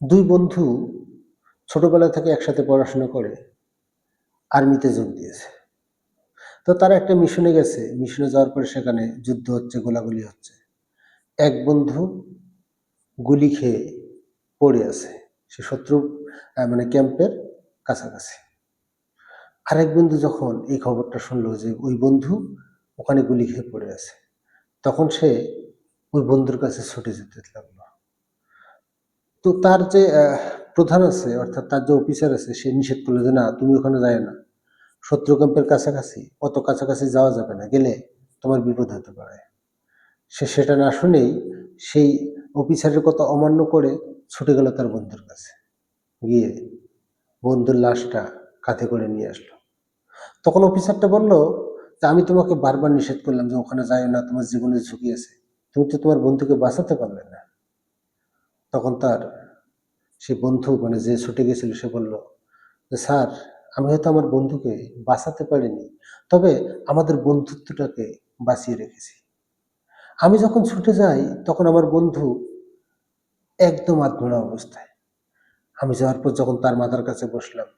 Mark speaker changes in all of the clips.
Speaker 1: দুই বন্ধু ছোটবেলা থেকে একসাথে পড়াশোনা করে আর্মিতে যোগ দিয়েছে। তো তারা একটা মিশনে গেছে। মিশনে যাওয়ার পরে সেখানে যুদ্ধ হচ্ছে, গোলাগুলি হচ্ছে। এক বন্ধু গুলি খেয়ে পড়ে আছে। সে শত্রু মানে ক্যাম্পের কাছাকাছি। আরেক বন্ধু যখন এই খবরটা শুনলো যে ওই বন্ধু ওখানে গুলি খেয়ে পড়ে আছে, তখন সে ওই বন্ধুর কাছে ছুটে যেতে লাগলো। তো তার যে প্রধান আছে, অর্থাৎ তার যে অফিসার আছে, সে নিষেধ করলো যে না, তুমি ওখানে যায় না, শত্রু ক্যাম্পের কাছাকাছি, অত কাছাকাছি যাওয়া যাবে না, গেলে তোমার বিপদ হতে পারে। সে সেটা না শুনেই সেই অফিসারের কথা অমান্য করে ছুটে গেল তার বন্ধুর কাছে, গিয়ে বন্ধুর লাশটা কাঁধে করে নিয়ে আসলো। তখন অফিসারটা বলল যে আমি তোমাকে বারবার নিষেধ করলাম যে ওখানে যাই না, তোমার জীবনের ঝুঁকি আছে, তুমি তো তোমার বন্ধুকে বাঁচাতে পারলে না। তখন তার সে বন্ধু, মানে যে ছুটে গেছিল, সে বলল যে স্যার, আমি হয়তো আমার বন্ধুকে বাঁচাতে পারিনি, তবে আমাদের বন্ধুত্বটাকে বাঁচিয়ে রেখেছি। আমি যখন ছুটে যাই তখন আমার বন্ধু একদম আধমরা অবস্থায়। আমি যাওয়ার পর যখন তার মাথার কাছে বসলাম,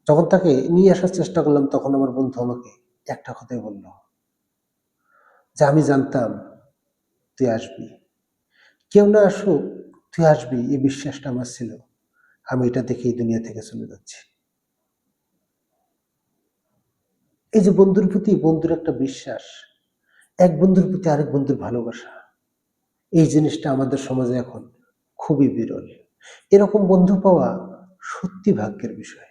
Speaker 1: যখন তাকে নিয়ে আসার চেষ্টা করলাম, তখন আমার বন্ধু আমাকে একটা কথাই বলল যে আমি জানতাম তুই আসবি, কেউ না আসুক তুই আসবি, এই বিশ্বাসটা আমার ছিল। আমি এটা দেখে এই দুনিয়া থেকে চলে যাচ্ছি। এই যে বন্ধুর প্রতি বন্ধুর একটা বিশ্বাস, এক বন্ধুর প্রতি আরেক বন্ধুর ভালোবাসা, এই জিনিসটা আমাদের সমাজে এখন খুবই বিরল। এরকম বন্ধু পাওয়া সত্যি ভাগ্যের বিষয়।